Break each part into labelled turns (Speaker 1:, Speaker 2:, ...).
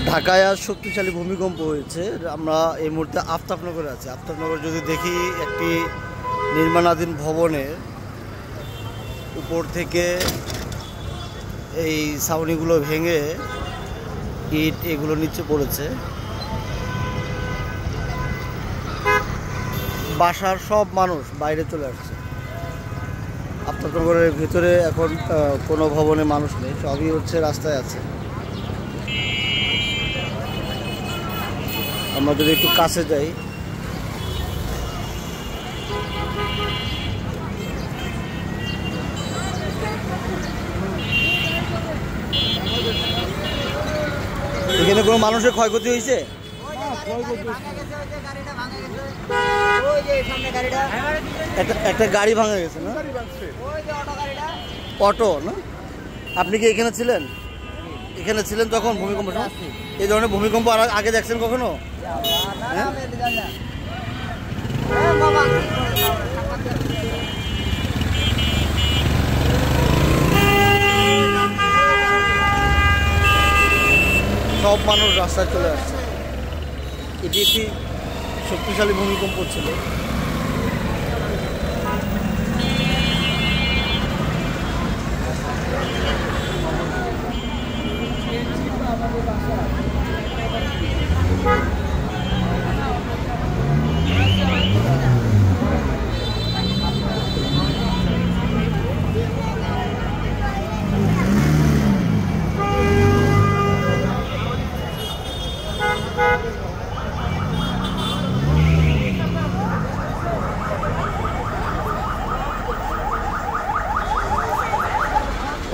Speaker 1: ঢাকায় আজ শক্তিশালী ভূমিকম্প হয়েছে। আমরা এই মুহূর্তে আফতাবনগরে আছি। আফতাবনগর যদি দেখি, একটি নির্মাণাধীন ভবনের উপর থেকে এই ছাউনিগুলো ভেঙে ইট এগুলো নিচে পড়েছে। বাসার সব মানুষ বাইরে চলে আসছে। আফতাবনগরের ভিতরে এখন কোনো ভবনে মানুষ নেই, সবই হচ্ছে রাস্তায় আছে। আমরা যদি একটু কাছে যাই, এখানে কোনো মানুষের ক্ষয়ক্ষতি হয়েছে? একটা গাড়ি ভাঙা গেছে না? অটো না? আপনি কি এখানে ছিলেন? এখানে ছিলেন তখন ভূমিকম্প? এই ধরনের ভূমিকম্প আগে দেখছেন কখনো? সব মানুষ রাস্তায় চলে আসছে। এটি একটি শক্তিশালী ভূমিকম্প ছিল।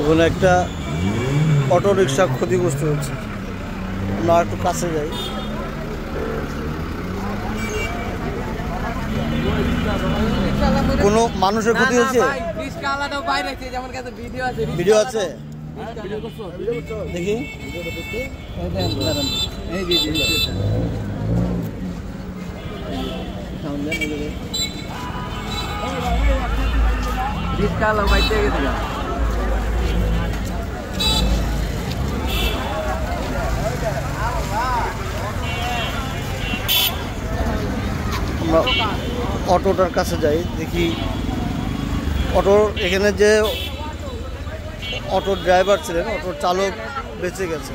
Speaker 1: ওখানে একটা অটো রিক্সা ক্ষতিগ্রস্ত হচ্ছে। আমরা একটু কাছে যাই। কোনো মানুষের ক্ষতি হয়েছে? ভিডিও আছে, দেখি। আমরা অটোটার কাছে যাই, দেখি অটোর এখানে যে অটোর ড্রাইভার ছিলেন, অটোর চালক বেঁচে গেছে।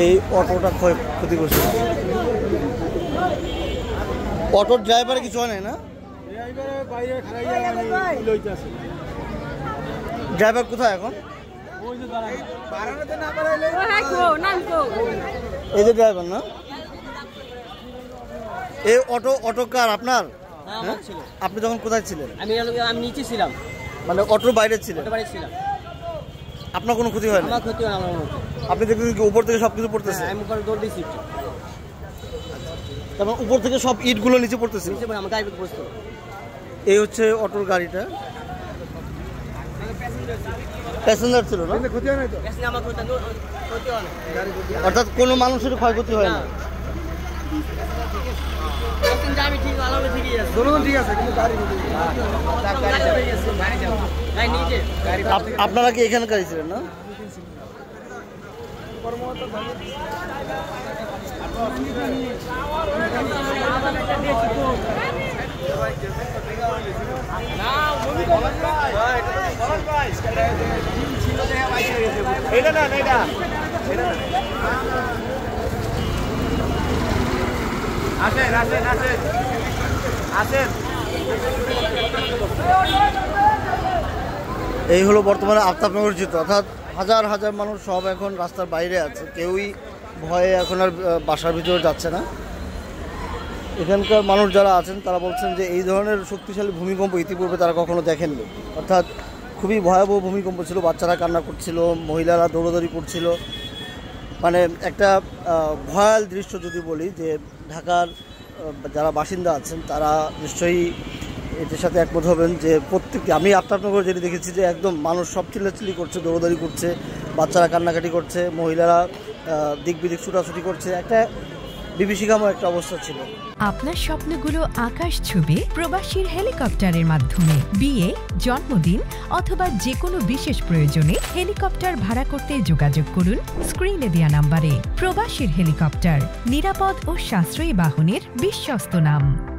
Speaker 1: এই অটোটা ক্ষতিগ্রস্ত। অটোর ড্রাইভারে কিছু হয় না? ড্রাইভার কোথায় এখন? এই যে ড্রাইভার না? এই অটো কার আপনার? আপনি তখন কোথায় ছিলেন?
Speaker 2: আমি নিচে ছিলাম,
Speaker 1: মানে অটোর বাইরে ছিলেন? আপনার কোনো ক্ষতি হয় না?
Speaker 2: আমার ক্ষতি হয় না।
Speaker 1: আপনি দেখবেন কি উপর থেকে সবকিছু পড়তেছে?
Speaker 2: আমি উপরে দৌড় দিয়েছি,
Speaker 1: তারপর উপর থেকে সব ইটগুলো নিচে পড়তেছে।
Speaker 2: আমার গাড়ি বসতো।
Speaker 1: এই হচ্ছে অটোর গাড়িটা। প্যাসেঞ্জার ছিল না? অর্থাৎ কোনো মানুষের ক্ষয়ক্ষতি হয় না। আপনারা কি এখানকারই ছিলেন না? এই হলো বর্তমানে আফতাবনগর চিত্র। অর্থাৎ হাজার হাজার মানুষ সব এখন রাস্তার বাইরে আছে, কেউই ভয়ে এখন আর বাসার ভিতরে যাচ্ছে না। এখানকার মানুষ যারা আছেন তারা বলছেন যে এই ধরনের শক্তিশালী ভূমিকম্প ইতিপূর্বে তারা কখনো দেখেননি। অর্থাৎ খুবই ভয়াবহ ভূমিকম্প ছিল। বাচ্চারা কান্না করছিল, মহিলারা দৌড়াদৌড়ি করছিল। মানে একটা ভয়াল দৃশ্য যদি বলি, যে ঢাকার যারা বাসিন্দা আছেন তারা নিশ্চয়ই এটার সাথে একমত হবেন যে প্রত্যেকটি, আমি আফতাবনগর যেটা দেখেছি যে একদম মানুষ সব চিল্লাচিল্লি করছে, দৌড়াদৌড়ি করছে, বাচ্চারা কান্নাকাটি করছে, মহিলারা দিক বিদিক ছুটাছুটি করছে। একটা বিভীষিকাময় একটা অবস্থা ছিল।
Speaker 3: আপনার স্বপ্নগুলো আকাশ ছুবে প্রবাসীর হেলিকপ্টারের মাধ্যমে। বিয়ে, জন্মদিন অথবা যে কোনো বিশেষ প্রয়োজনে হেলিকপ্টার ভাড়া করতে যোগাযোগ করুন স্ক্রিনে দেয়া নাম্বারে। প্রবাসীর হেলিকপ্টার, নিরাপদ ও সাশ্রয়ী বাহনের বিশ্বস্ত নাম।